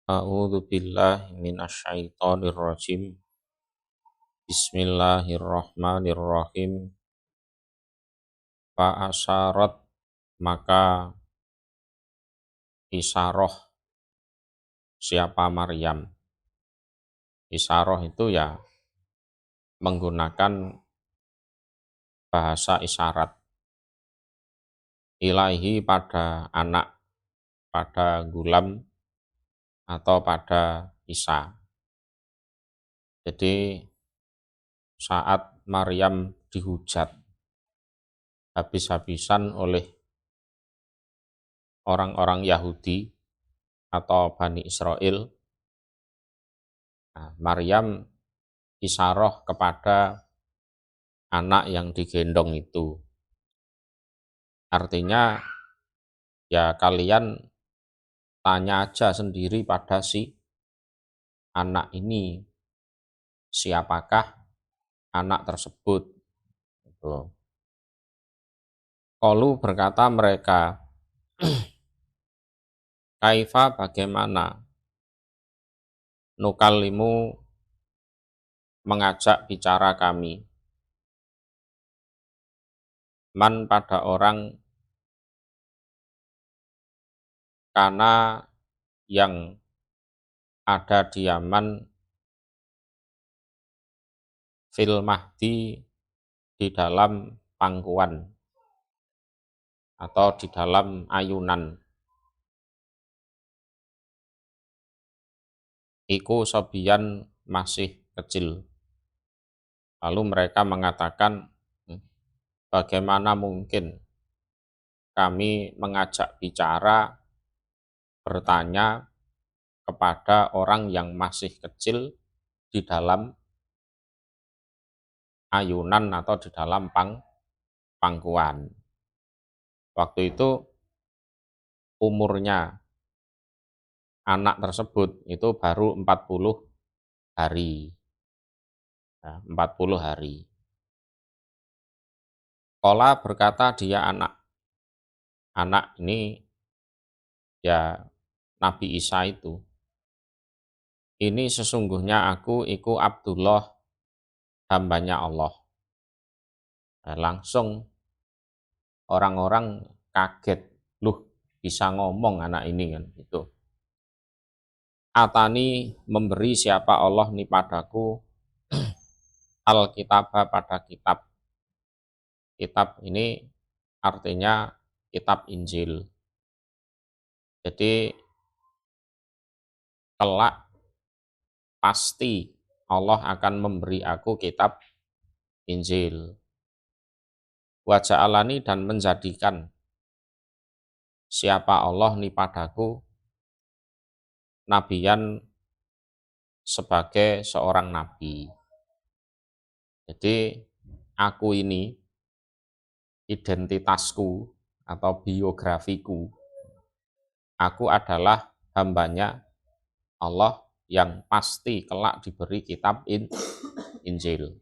A'udzu billahi minasyaitonir rajim. Bismillahirrahmanirrahim. Fa asyarat, maka isaroh siapa Maryam. Isaroh itu ya menggunakan bahasa isyarat. Ilahi pada anak, pada gulam, atau pada Isa. Jadi saat Maryam dihujat habis-habisan oleh orang-orang Yahudi atau Bani Israel, Maryam isaroh kepada anak yang digendong itu. Artinya ya kalian tanya aja sendiri pada si anak ini, siapakah anak tersebut. Qalu, berkata mereka, kaifa, bagaimana, nukalimu, mengajak bicara kami, man, pada orang, karena yang ada di Yaman, fil mahdi, di dalam pangkuan atau di dalam ayunan. Iku sobian, masih kecil. Lalu mereka mengatakan, bagaimana mungkin kami mengajak bicara, bertanya kepada orang yang masih kecil di dalam ayunan atau di dalam pangkuan. Waktu itu umurnya anak tersebut itu baru 40 hari. 40 hari. Qala, berkata dia anak ini ya Nabi Isa itu. Ini sesungguhnya aku iku Abdullah, hambanya Allah. Langsung orang-orang kaget, loh bisa ngomong anak ini kan itu. Atani, memberi siapa Allah nih padaku Alkitabah, pada kitab. Kitab ini artinya kitab Injil. Jadi kelak pasti Allah akan memberi aku kitab Injil. Wa ja'alani, dan menjadikan siapa Allah nih padaku nabiyan, sebagai seorang nabi. Jadi aku ini identitasku atau biografiku, aku adalah hambanya Allah yang pasti kelak diberi kitab Injil.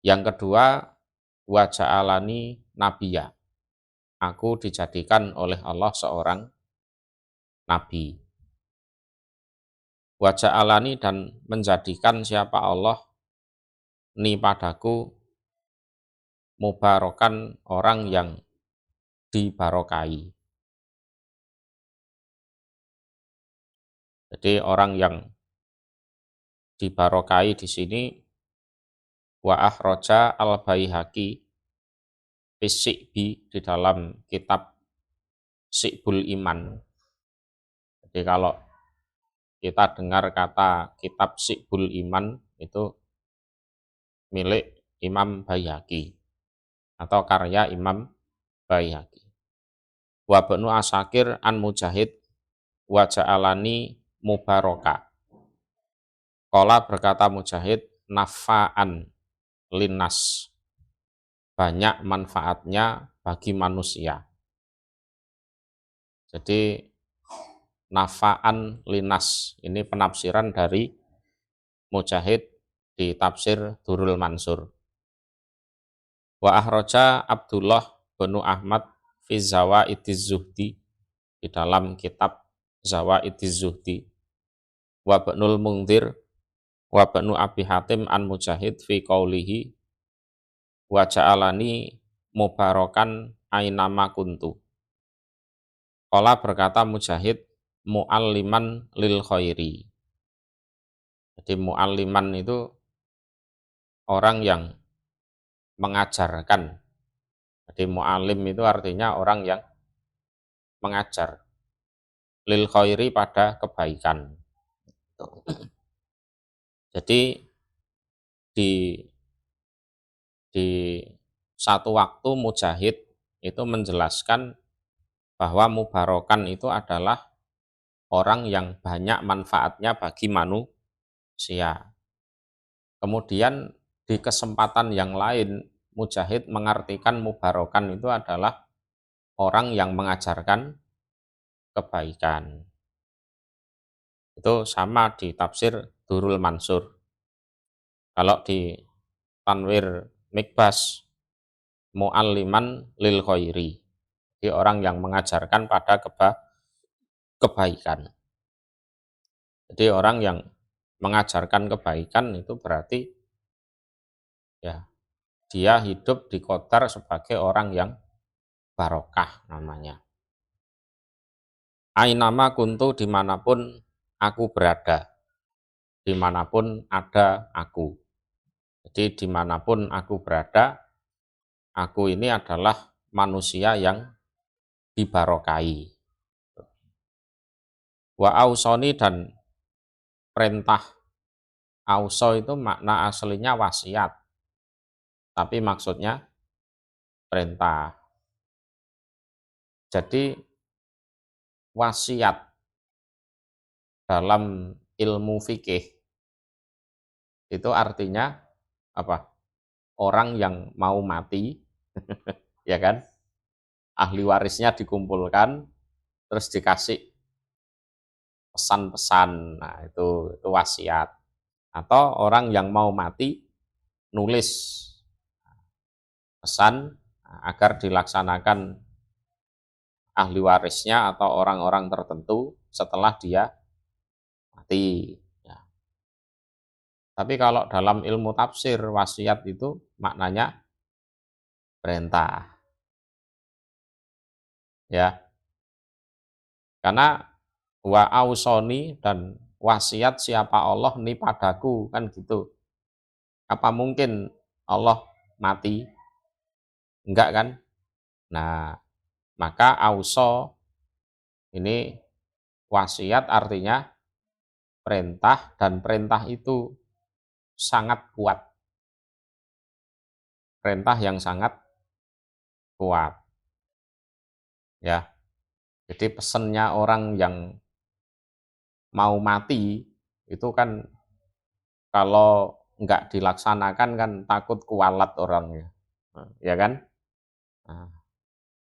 Yang kedua, wa ja'alani nabiyya, aku dijadikan oleh Allah seorang nabi. Wa ja'alani, dan menjadikan siapa Allah ni padaku mubarokan, orang yang dibarokai. Jadi orang yang dibarokai di sini wa akhraja al-Baihaqi fi di dalam kitab Si'bul Iman. Jadi kalau kita dengar kata kitab Si'bul Iman itu milik Imam Baihaqi atau karya Imam Baihaqi. Wa Ibnu Asakir an Mujahid wa ja'alani mubaraka. Qala, berkata Mujahid, nafa'an linnas, banyak manfaatnya bagi manusia. Jadi nafa'an linnas ini penafsiran dari Mujahid di tafsir Durrul Mansur. Wa akhraja Abdullah bin Ahmad fi Zawaidiz Zuhdi, di dalam kitab Zawaidiz Zuhdi wa Ibnul Mundhir wa Ibnu Abi Hatim an Mujahid fi qaulihi wa ja'alani mubarakan ainama kuntu. Qala berkata Mujahid mu'alliman lil khairi. Jadi mu'alliman itu orang yang mengajarkan. Jadi mu'allim itu artinya orang yang mengajar. Lil khairi pada kebaikan. Jadi di satu waktu Mujahid itu menjelaskan bahwa mubarokan itu adalah orang yang banyak manfaatnya bagi manusia. Kemudian di kesempatan yang lain Mujahid mengartikan mubarokan itu adalah orang yang mengajarkan kebaikan. Itu sama di tafsir Durrul Mansur. Kalau di Tanwir Mikbas mu'alliman lil khairi. Jadi orang yang mengajarkan pada kebaikan. Jadi orang yang mengajarkan kebaikan itu berarti ya dia hidup di Qatar sebagai orang yang barokah namanya. Ainama kuntu dimanapun aku berada, dimanapun ada aku. Jadi dimanapun aku berada, aku ini adalah manusia yang dibarokai. Wa ausoni dan perintah. Auso itu makna aslinya wasiat, tapi maksudnya perintah. Jadi wasiat dalam ilmu fikih itu artinya apa? Orang yang mau mati, ya kan? Ahli warisnya dikumpulkan, terus dikasih pesan-pesan. Nah, itu wasiat. Atau orang yang mau mati nulis pesan agar dilaksanakan ahli warisnya atau orang-orang tertentu setelah dia mati. Ya. Tapi kalau dalam ilmu tafsir wasiat itu maknanya perintah. Ya. Karena wa ausoni dan wasiat siapa Allah nih padaku kan gitu. Apa mungkin Allah mati? Enggak kan? Nah, maka auso ini wasiat artinya perintah dan perintah itu sangat kuat. Perintah yang sangat kuat. Ya. Jadi pesannya orang yang mau mati itu kan kalau enggak dilaksanakan kan takut kualat orangnya. Ya kan? Nah,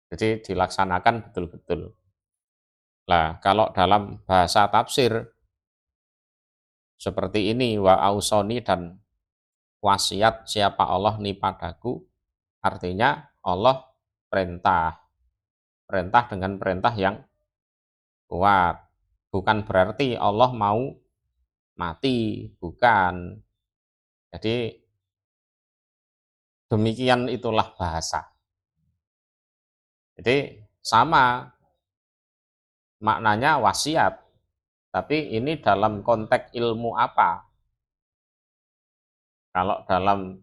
jadi dilaksanakan betul-betul. Nah, kalau dalam bahasa tafsir seperti ini wa ausoni dan wasiat siapa Allah nih padaku artinya Allah perintah dengan perintah yang kuat, bukan berarti Allah mau mati, bukan. Jadi demikian itulah bahasa. Jadi sama maknanya wasiat, tapi ini dalam konteks ilmu apa? Kalau dalam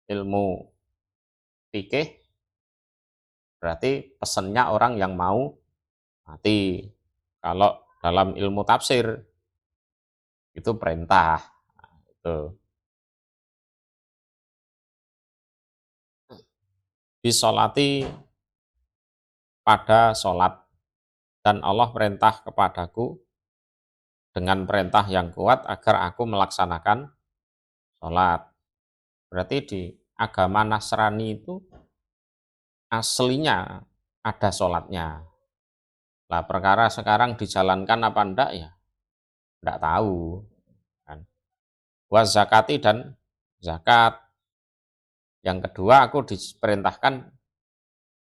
ilmu fikih berarti pesannya orang yang mau mati. Kalau dalam ilmu tafsir itu perintah. Nah, itu. Bisolati pada sholat dan Allah perintah kepadaku dengan perintah yang kuat agar aku melaksanakan sholat. Berarti di agama Nasrani itu aslinya ada sholatnya. Lah perkara sekarang dijalankan apa enggak ya? Enggak tahu. Kan. Wa zakati dan zakat. Yang kedua aku diperintahkan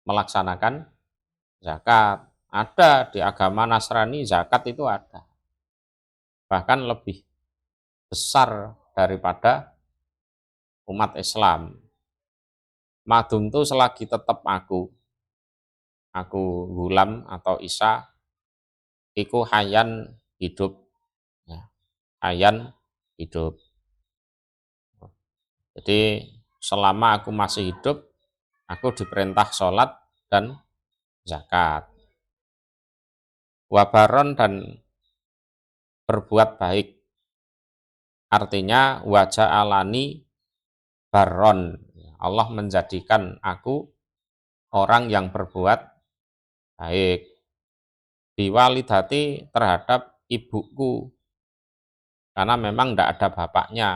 melaksanakan zakat. Ada di agama Nasrani zakat itu ada. Bahkan lebih besar daripada umat Islam. Madum tuh selagi tetap aku Gulam atau Isa, iku hayan hidup. Ya, hayan hidup. Jadi selama aku masih hidup, aku diperintah sholat dan zakat. Wabaron dan berbuat baik. Artinya wajah alani baron. Allah menjadikan aku orang yang berbuat baik. Biwalidati terhadap ibuku. Karena memang tidak ada bapaknya.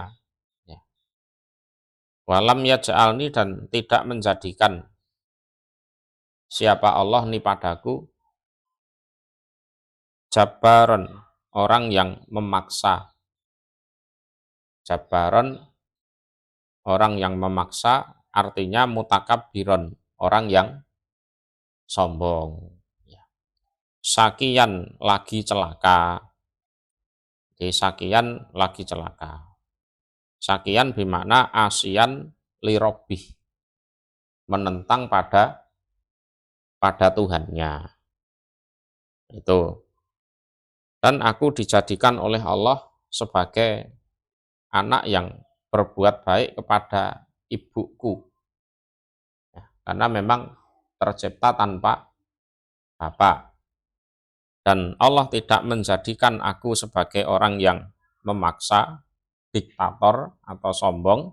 Walam yaj'alni dan tidak menjadikan siapa Allah ni padaku jabbaron, orang yang memaksa. Jabbaron, orang yang memaksa, artinya mutakabbiron, orang yang sombong. Sakian lagi celaka. Jadi sakian lagi celaka. Sakian bermakna asian lirobih, menentang pada Tuhannya. Itu. Dan aku dijadikan oleh Allah sebagai anak yang berbuat baik kepada ibuku. Ya, karena memang tercipta tanpa bapak. Dan Allah tidak menjadikan aku sebagai orang yang memaksa, diktator atau sombong,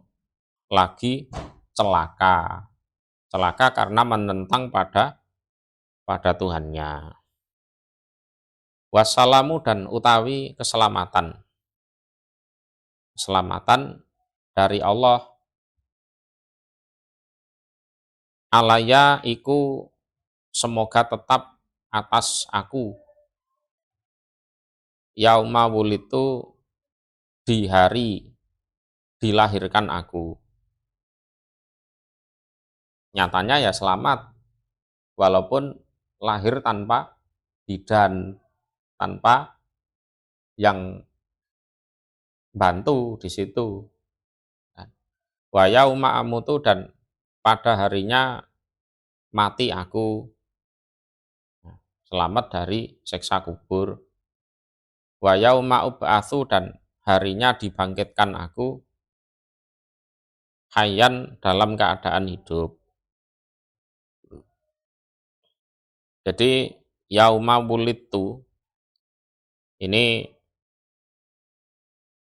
lagi celaka. Celaka karena menentang pada Tuhannya. Wassalamu dan utawi keselamatan. Keselamatan dari Allah. Alaya iku semoga tetap atas aku. Yauma wulitu di hari dilahirkan aku. Nyatanya ya selamat, walaupun lahir tanpa bidan, tanpa yang bantu di situ. Wa yauma amutu dan pada harinya mati aku. Selamat dari siksa kubur. Wa yauma ub'atsu dan harinya dibangkitkan aku hayyan dalam keadaan hidup. Jadi yauma wulidtu ini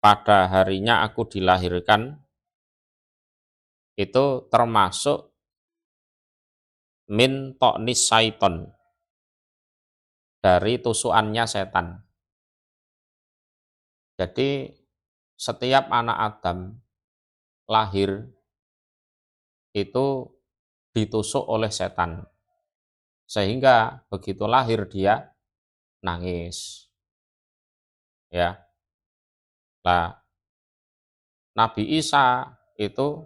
pada harinya aku dilahirkan itu termasuk min to'nis syaiton, dari tusukannya setan. Jadi setiap anak Adam lahir itu ditusuk oleh setan. Sehingga begitu lahir dia nangis. Ya. Nah, Nabi Isa itu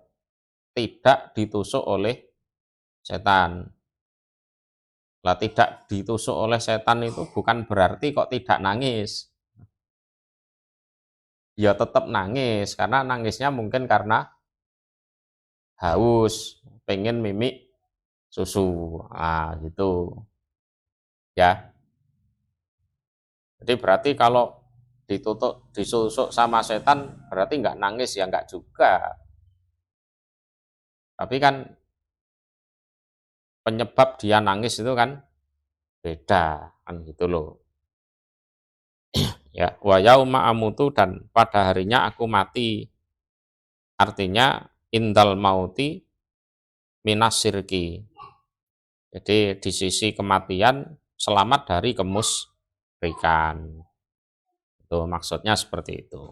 tidak ditusuk oleh setan. Lah tidak ditusuk oleh setan itu bukan berarti kok tidak nangis. Ya tetap nangis, karena nangisnya mungkin karena haus, pengen mimik susu. Ah, gitu. Ya. Jadi berarti kalau disusuk sama setan berarti nggak nangis ya nggak juga. Tapi kan penyebab dia nangis itu kan beda, kan gitu loh. Ya, wa yauma amutu dan pada harinya aku mati. Artinya indal mauti minas sirki. Jadi di sisi kematian selamat dari kemusyrikan. Itu maksudnya seperti itu.